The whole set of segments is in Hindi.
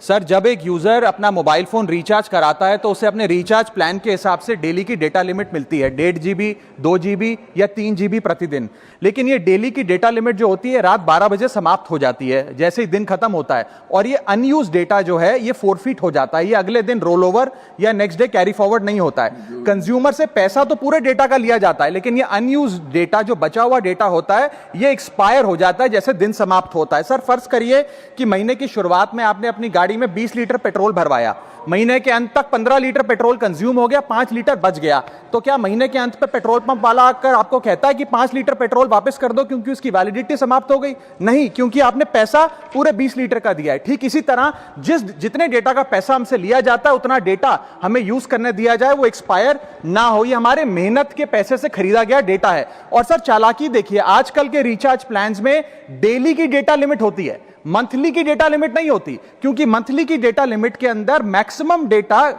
सर, जब एक यूजर अपना मोबाइल फोन रिचार्ज कराता है तो उसे अपने रिचार्ज प्लान के हिसाब से डेली की डेटा लिमिट मिलती है 1.5 GB, 2 GB या 3 GB प्रतिदिन। लेकिन ये डेली की डेटा लिमिट जो होती है रात 12 बजे समाप्त हो जाती है जैसे ही दिन खत्म होता है, और ये अनयूज डेटा जो है ये फोरफिट हो जाता है, ये अगले दिन रोल ओवर या नेक्स्ट डे कैरी फॉरवर्ड नहीं होता है। कंज्यूमर से पैसा तो पूरे डेटा का लिया जाता है, लेकिन ये अनयूज डेटा जो बचा हुआ डेटा होता है ये एक्सपायर हो जाता है जैसे दिन समाप्त होता है। सर, फर्ज करिए कि महीने की शुरुआत में आपने अपनी गाड़ी में 20 लीटर पेट्रोल भरवाया, महीने के अंत तक 15 लीटर पेट्रोल कंज्यूम हो गया, 5 लीटर बच गया, तो क्या महीने के अंत पे पेट्रोल पंप वाला आकर आपको कहता है कि 5 लीटर पेट्रोल वापस कर दो क्योंकि उसकी वैलिडिटी समाप्त हो गई? नहीं, क्योंकि आपने पैसा पूरे 20 लीटर का दिया है। ठीक इसी तरह जितने डेटा का पैसा हमसे लिया जाता है उतना डेटा हमें यूज करने दिया जाए, वो एक्सपायर ना हो। ये हमारे मेहनत के पैसे से खरीदा गया डेटा है। और सर, चालाकी देखिए, आजकल के रिचार्ज प्लान्स में डेली की डेटा लिमिट होती है, मंथली की डेटा लिमिट नहीं होती, क्योंकि मंथली की डेटा लिमिट के अंदर मैक्सिमम डेटा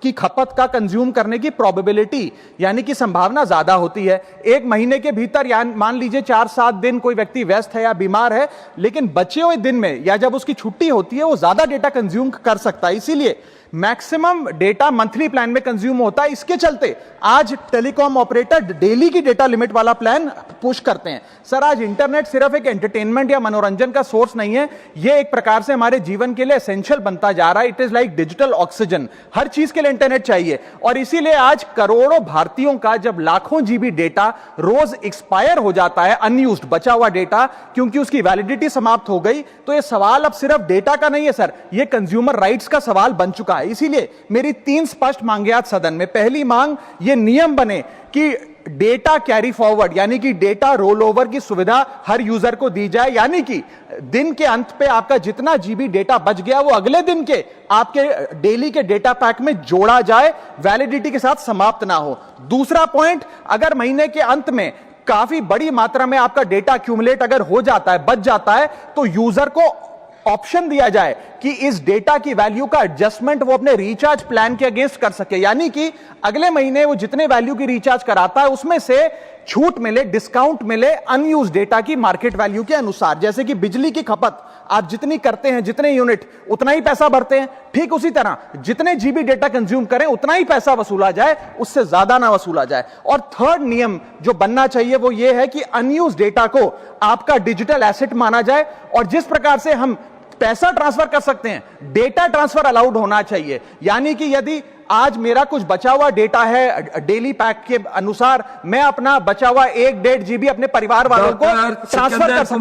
की खपत का कंज्यूम करने की प्रोबेबिलिटी यानी कि संभावना ज्यादा होती है। एक महीने के भीतर या मान लीजिए 4-7 दिन कोई व्यक्ति व्यस्त है या बीमार है, लेकिन बचे हुए दिन में या जब उसकी छुट्टी होती है वो ज्यादा डेटा कंज्यूम कर सकता है, इसीलिए मैक्सिमम डेटा मंथली प्लान में कंज्यूम होता है। इसके चलते आज टेलीकॉम ऑपरेटर डेली की डेटा लिमिट वाला प्लान पुश करते हैं। सर, आज इंटरनेट सिर्फ एक एंटरटेनमेंट या मनोरंजन का सोर्स नहीं है, यह एक प्रकार से हमारे जीवन के लिए एसेंशियल बनता जा रहा है। It is like digital oxygen, हर चीज के लिए इंटरनेट चाहिए। और इसीलिए आज करोड़ों भारतीयों का जब लाखों जीबी डेटा रोज एक्सपायर हो जाता है, अनयूज्ड बचा हुआ डेटा, क्योंकि उसकी वैलिडिटी समाप्त हो गई, तो यह सवाल अब सिर्फ डेटा का नहीं है सर, यह कंज्यूमर राइट्स का सवाल बन चुका है। इसीलिए मेरी 3 स्पष्ट मांगे आज सदन में। पहली मांग, ये नियम बने कि डेटा कैरी फॉरवर्ड यानी कि डेटा रोल ओवर की सुविधा हर यूजर को दी जाए, यानी कि दिन के अंत पे आपका जितना जीबी डेटा बच गया वो अगले दिन के आपके डेली के डेटा पैक में जोड़ा जाए, वैलिडिटी के साथ समाप्त ना हो। दूसरा पॉइंट, अगर महीने के अंत में काफी बड़ी मात्रा में आपका डेटा एक्यूमुलेट अगर हो जाता है, बच जाता है, तो यूजर को ऑप्शन दिया जाए कि इस डेटा की वैल्यू का एडजस्टमेंट वो अपने रिचार्ज प्लान के अगेंस्ट कर सके, यानी कि अगले महीने वो जितने वैल्यू की रिचार्ज कराता है उसमें से छूट मिले, डिस्काउंट मिले अनयूज डेटा की मार्केट वैल्यू के अनुसार। जैसे कि बिजली की खपत आप जितनी करते हैं, जितने यूनिट, उतना ही पैसा भरते हैं, ठीक उसी तरह जितने जीबी डेटा कंज्यूम करें उतना ही पैसा वसूला जाए, उससे ज्यादा ना वसूला जाए। और थर्ड नियम जो बनना चाहिए वो ये है कि अनयूज डेटा को आपका डिजिटल एसेट माना जाए, और जिस प्रकार से हम पैसा ट्रांसफर कर सकते हैं, डेटा ट्रांसफर अलाउड होना चाहिए। यानी कि यदि आज मेरा कुछ बचा हुआ डेटा है डेली पैक के अनुसार, मैं अपना बचा हुआ 1-1.5 GB अपने परिवार वालों को ट्रांसफर कर सकता हूं।